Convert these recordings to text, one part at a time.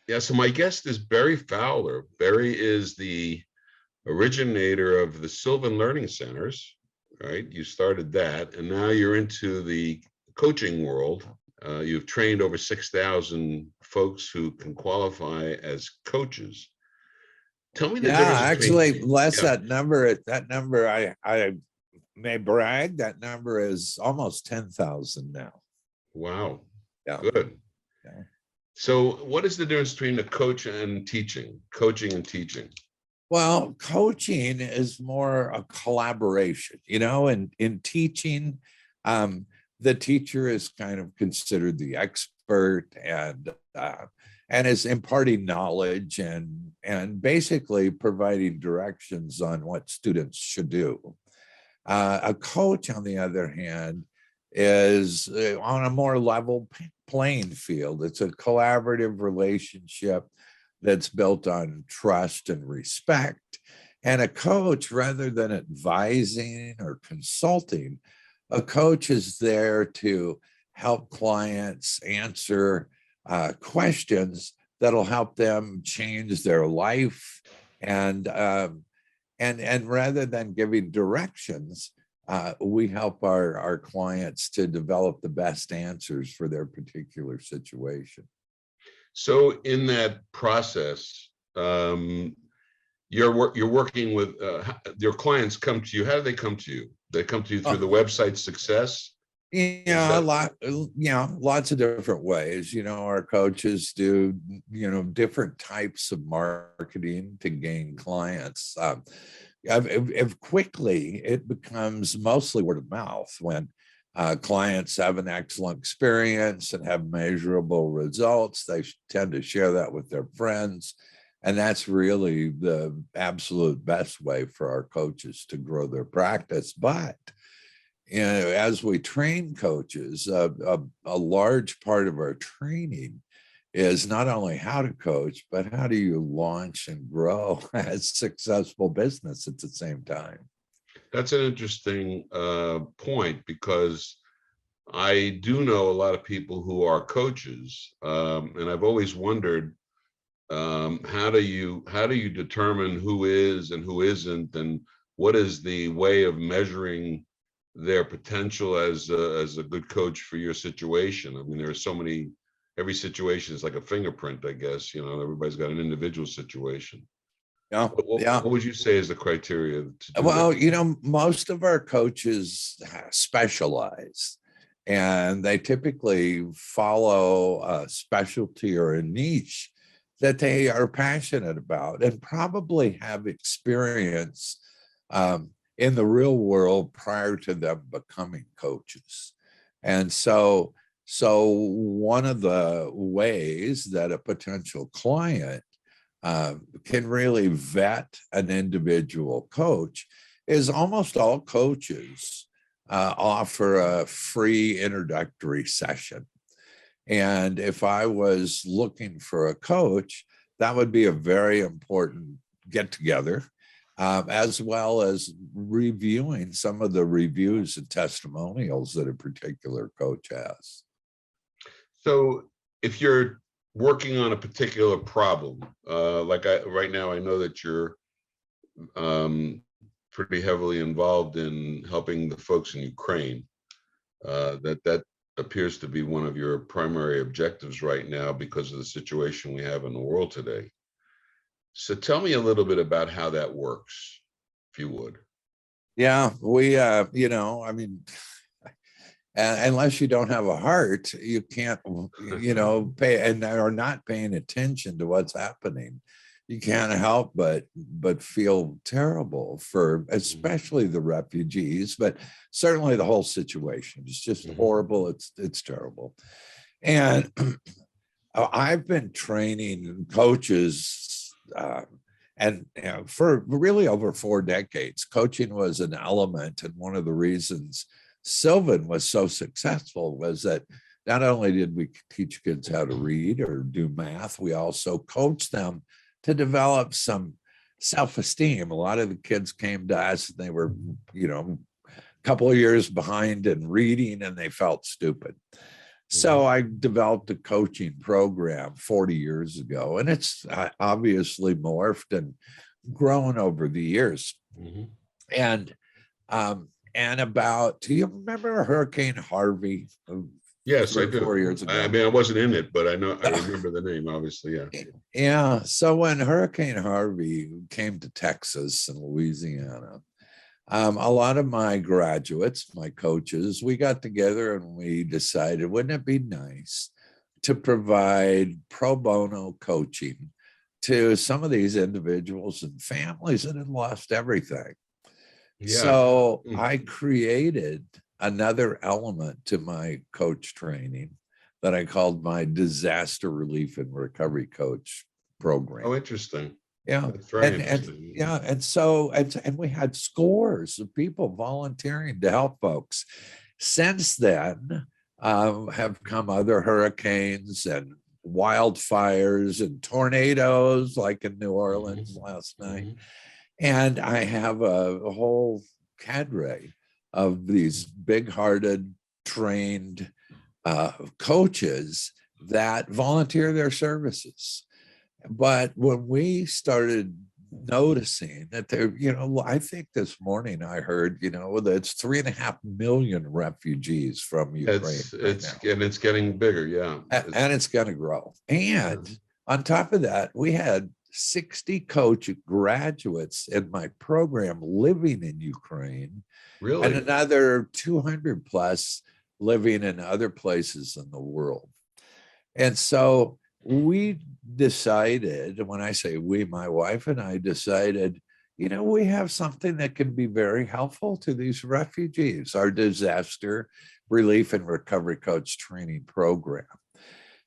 Yeah, so my guest is Berry Fowler. Berry is the originator of the Sylvan Learning Centers, right? You started that, and now you're into the coaching world. You've trained over 6,000 folks who can qualify as coaches. Tell me the Yeah, difference between, actually, Les, yeah, that number, I may brag, that number is almost 10,000 now. wow, Yeah. good. Yeah. So what is the difference between a coach and teaching, coaching and teaching? Well, coaching is more a collaboration, and in teaching, um, the teacher is kind of considered the expert and is imparting knowledge and basically providing directions on what students should do. A coach, on the other hand, is on a more level playing field. It's a collaborative relationship that's built on trust and respect. And a coach, rather than advising or consulting, a coach is there to help clients answer questions that'll help them change their life. And rather than giving directions, we help our clients to develop the best answers for their particular situation. So in that process, you're working with your clients come to you. How do they come to you? They come to you through the website Success? Yeah, lots of different ways. Our coaches do, different types of marketing to gain clients. If quickly, it becomes mostly word of mouth when clients have an excellent experience and have measurable results. They tend to share that with their friends. And that's really the absolute best way for our coaches to grow their practice. But as we train coaches, a large part of our training is not only how to coach, but how do you launch and grow a successful business at the same time. That's an interesting point, because I do know a lot of people who are coaches, and I've always wondered, how do you determine who is and who isn't, and what is the way of measuring their potential as a good coach for your situation? I mean, there are so many. Every situation is like a fingerprint, I guess. Everybody's got an individual situation. Yeah, yeah. What would you say is the criteria to do Well, that? most of our coaches specialize, and they typically follow a specialty or a niche that they are passionate about and probably have experience in the real world prior to them becoming coaches. And so one of the ways that a potential client can really vet an individual coach is almost all coaches offer a free introductory session. And if I was looking for a coach, that would be a very important get together, as well as reviewing some of the reviews and testimonials that a particular coach has. So if you're working on a particular problem, right now, I know that you're pretty heavily involved in helping the folks in Ukraine. That appears to be one of your primary objectives right now because of the situation we have in the world today. So tell me a little bit about how that works, if you would. Yeah, we, I mean, unless you don't have a heart, you can't, pay and are not paying attention to what's happening. You can't help but feel terrible for especially the refugees, but certainly the whole situation. It's just horrible. It's terrible. And I've been training coaches and for really over 4 decades. Coaching was an element, and one of the reasons Sylvan was so successful was that not only did we teach kids how to read or do math, we also coached them to develop some self-esteem. A lot of the kids came to us and they were, a couple of years behind in reading and they felt stupid. So I developed a coaching program 40 years ago, and it's obviously morphed and grown over the years. Mhm. And do you remember Hurricane Harvey Yes, I 3 or 4 years do. I ago? mean, I wasn't in it, but I remember the name, obviously. Yeah. Yeah. So when Hurricane Harvey came to Texas and Louisiana, a lot of my graduates, my coaches, we got together and we decided, wouldn't it be nice to provide pro bono coaching to some of these individuals and families that had lost everything? Yeah. So Mm. I created another element to my coach training that I called my disaster relief and recovery coach program. Oh, interesting. Yeah. That's very And interesting. yeah. And so, and we had scores of people volunteering to help folks. Since then, have come other hurricanes and wildfires and tornadoes, like in New Orleans last night. Mhm. And I have a whole cadre of these big-hearted, trained coaches that volunteer their services. But when we started noticing that there, I think this morning I heard, that it's 3.5 million refugees from Ukraine right now. And it's getting bigger. Yeah. And it's going to grow. And on top of that, we had 60 coach graduates in my program living in Ukraine, Really? and another 200 plus living in other places in the world. And so we decided, when I say we, my wife and I decided, we have something that can be very helpful to these refugees, our disaster relief and recovery coach training program.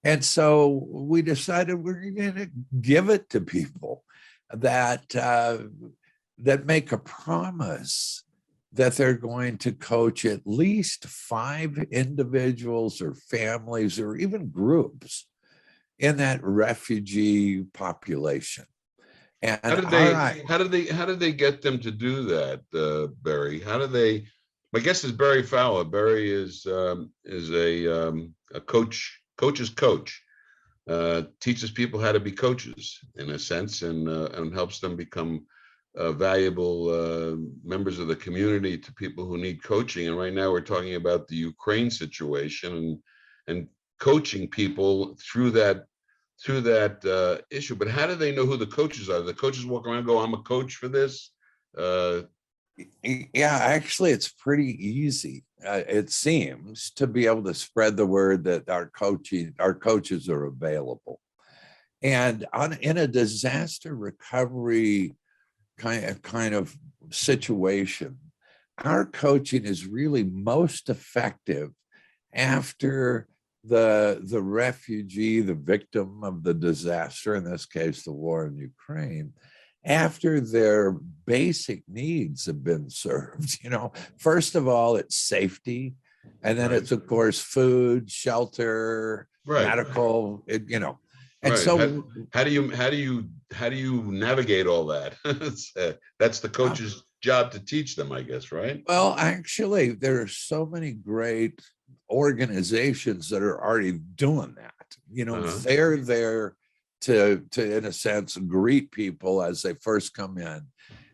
And so we decided we're going to give it to people that that make a promise that they're going to coach at least 5 individuals or families or even groups in that refugee population. And how did they get them to do that, Barry? How do they? My guess is Barry Fowler. Barry is a coach's coach. Teaches people how to be coaches in a sense, and helps them become valuable members of the community to people who need coaching. And right now we're talking about the Ukraine situation and coaching people through that issue. But how do they know who the coaches are? The coaches walk around and go, I'm a coach for this. Yeah, actually, it's pretty easy. It seems to be able to spread the word that our coaches are available. And in a disaster recovery kind of situation, our coaching is really most effective after the refugee, the victim of the disaster, in this case, the war in Ukraine, after their basic needs have been served. First of all, it's safety. And then it's, of course, food, shelter, medical, And so how do you navigate all that? That's the coach's job to teach them, I guess, right? Well, actually, there are so many great organizations that are already doing that. They're there to in a sense greet people as they first come in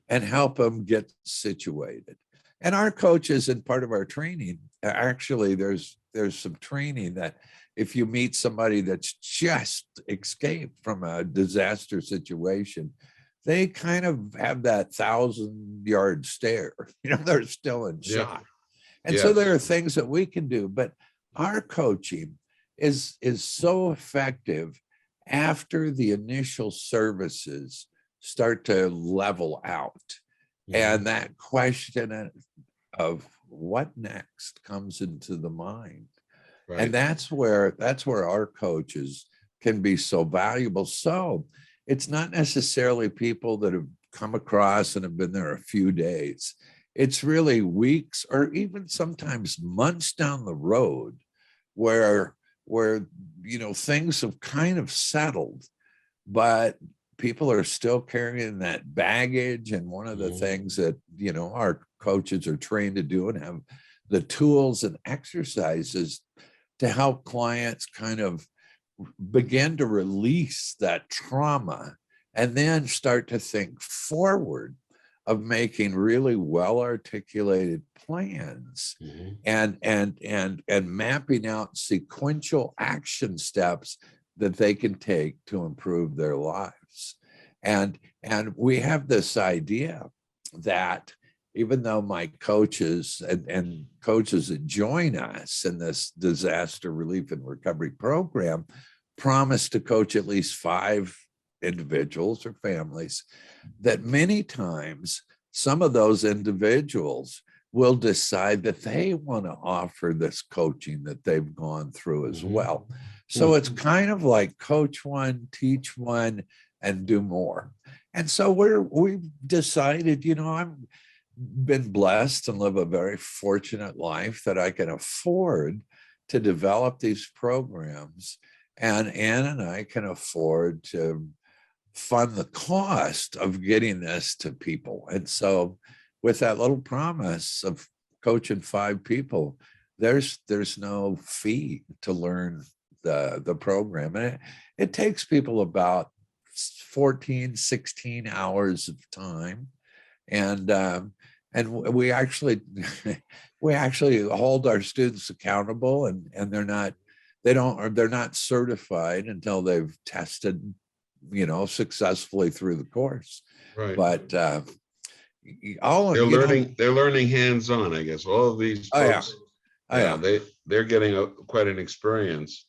and help them get situated. And our coaches, in part of our training, actually there's some training that if you meet somebody that's just escaped from a disaster situation, they kind of have that 1,000-yard stare. They're still in shock. And so there are things that we can do, but our coaching is so effective after the initial services start to level out. And that question of what next comes into the mind. And that's where our coaches can be so valuable. So it's not necessarily people that have come across and have been there a few days. It's really weeks or even sometimes months down the road where things have kind of settled, but people are still carrying that baggage. And one of the things that our coaches are trained to do and have the tools and exercises to help clients kind of begin to release that trauma and then start to think forward of making really well articulated plans and mapping out sequential action steps that they can take to improve their lives. And we have this idea that even though my coaches and coaches that join us in this disaster relief and recovery program promise to coach at least 5 individuals or families, that many times some of those individuals will decide that they want to offer this coaching that they've gone through as well. So it's kind of like coach one, teach one, and do more. And so we've decided, I've been blessed and live a very fortunate life that I can afford to develop these programs. And Ann and I can afford to fund the cost of getting this to people. And so with that little promise of coaching 5 people, there's no fee to learn the program. And it takes people about 14, 16 hours of time. And we actually hold our students accountable, and they're not certified until they've tested successfully through the course. Right. But they're learning hands-on, I guess. All of these folks, they're getting quite an experience.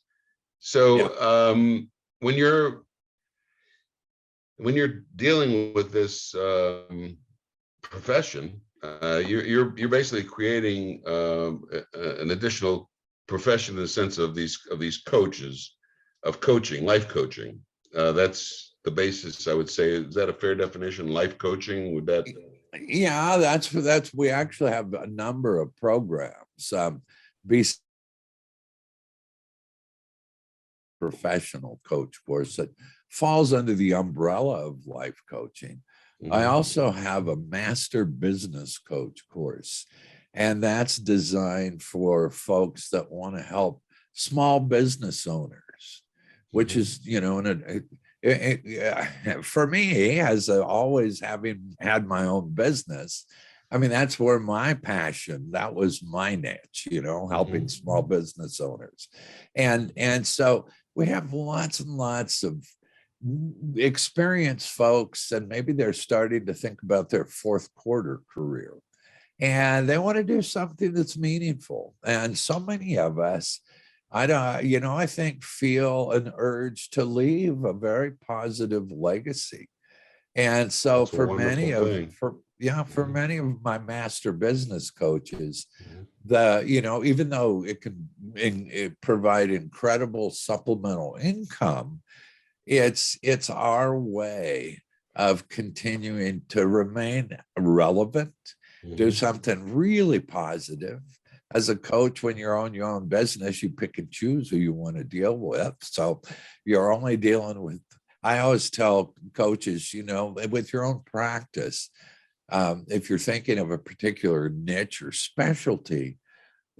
So when you're dealing with this profession, you're basically creating an additional profession in the sense of these coaches of coaching, life coaching. That's the basis, I would say. Is that a fair definition? Life coaching, would that? Yeah, that's we actually have a number of programs. Professional coach course that falls under the umbrella of life coaching. I also have a master business coach course, and that's designed for folks that want to help small business owners, which is, for me, as always having had my own business, I mean, that's where my passion, that was my niche, helping small business owners. And so we have lots and lots of experienced folks, and maybe they're starting to think about their 4th quarter career, and they want to do something that's meaningful. And so many of us, I think, feel an urge to leave a very positive legacy. And so for many of my master business coaches, even though it can provide incredible supplemental income, it's our way of continuing to remain relevant, do something really positive. As a coach, when you're on your own business, you pick and choose who you want to deal with. So you're only dealing with, I always tell coaches, with your own practice, if you're thinking of a particular niche or specialty,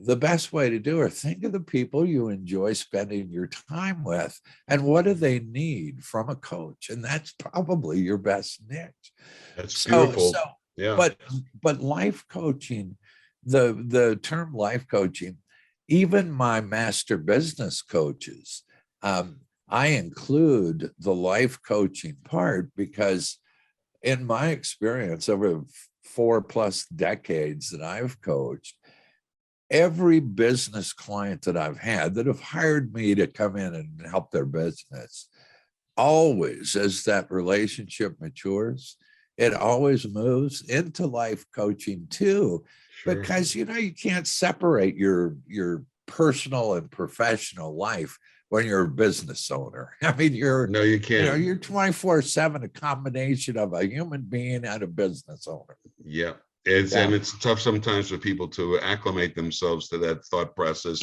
the best way to do it, think of the people you enjoy spending your time with and what do they need from a coach. And that's probably your best niche. That's beautiful. But life coaching, the term life coaching, even my master business coaches, I include the life coaching part because in my experience over 4+ decades that I've coached, every business client that I've had that have hired me to come in and help their business, always, as that relationship matures, it always moves into life coaching too, because you can't separate your personal and professional life when you're a business owner. I mean, you can't. You're 24/7, a combination of a human being and a business owner. Yeah. And it's tough sometimes for people to acclimate themselves to that thought process,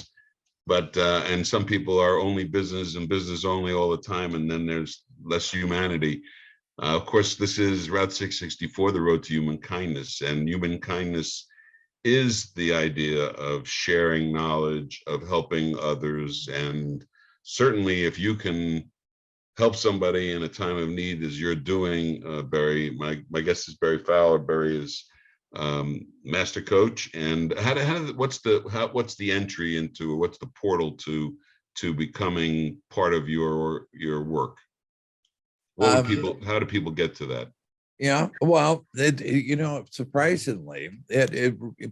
but and some people are only business and business only all the time, and then there's less humanity. Of course, this is Route 664, the road to human kindness, and human kindness is the idea of sharing knowledge, of helping others. And certainly if you can help somebody in a time of need as you're doing, Barry, my guest is Berry Fowler. Barry is master coach. And what's the entry into, or what's the portal to becoming part of your work? How do people get to that? Yeah, well, surprisingly,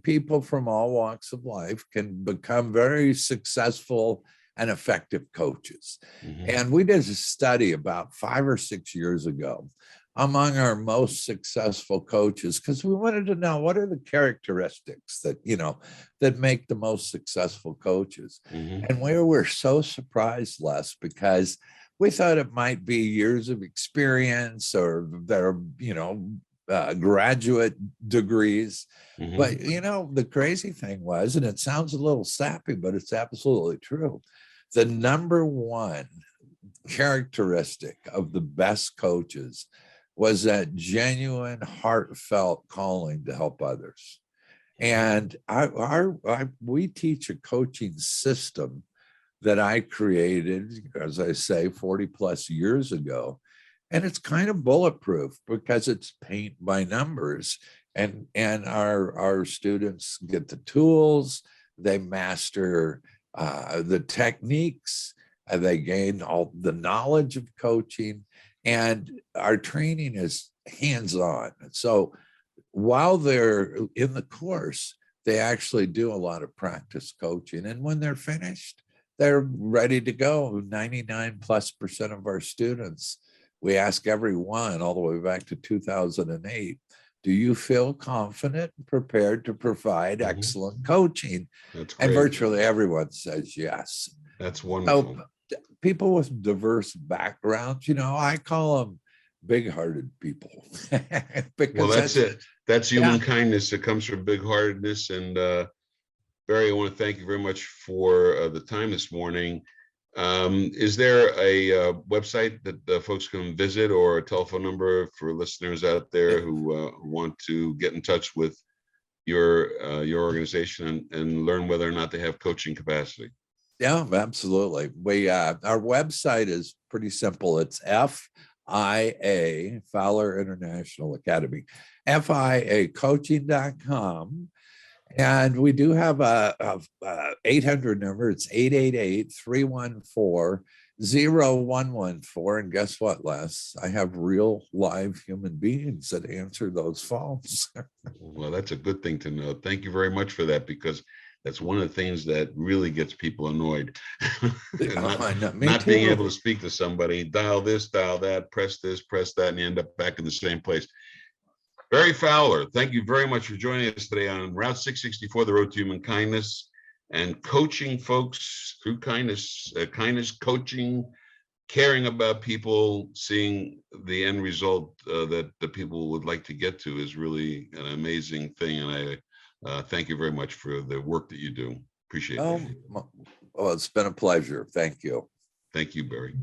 people from all walks of life can become very successful and effective coaches. Mhm. And we did a study about 5 or 6 years ago among our most successful coaches, because we wanted to know what are the characteristics that make the most successful coaches. Mhm. And we were so surprised, Les, because we thought it might be years of experience or their, graduate degrees. Mhm. But, the crazy thing was, and it sounds a little sappy, but it's absolutely true. The number one characteristic of the best coaches was that genuine, heartfelt calling to help others. And we teach a coaching system that I created, as I say, 40 plus years ago. And it's kind of bulletproof because it's paint by numbers. And our students get the tools, they master the techniques, they gain all the knowledge of coaching, and our training is hands-on. So while they're in the course, they actually do a lot of practice coaching. And when they're finished, they're ready to go. 99+% of our students, we ask everyone all the way back to 2008, do you feel confident and prepared to provide Mhm. excellent coaching? That's And great. virtually everyone says yes. That's wonderful. So people with diverse backgrounds, I call them big-hearted people. Well, Because that's it. That's yeah. human kindness. It comes from big-heartedness. And Barry, I want to thank you very much for the time this morning. Is there a website that folks can visit, or a telephone number for listeners out there who want to get in touch with your organization and learn whether or not they have coaching capacity? Yeah, absolutely. Our website is pretty simple. It's FIA, Fowler International Academy, FIAcoaching.com. And we do have a 800 number. It's 888-314-0114. And guess what, Les? I have real live human beings that answer those phones. Well, that's a good thing to know. Thank you very much for that, because that's one of the things that really gets people annoyed. Not being able to speak to somebody, dial this, dial that, press this, press that, and you end up back in the same place. Barry Fowler, thank you very much for joining us today on Route 664, the road to human kindness, and coaching folks through kindness, coaching, caring about people, seeing the end result that the people would like to get to is really an amazing thing. And I thank you very much for the work that you do. Appreciate that. Well, it's been a pleasure. Thank you. Thank you, Barry.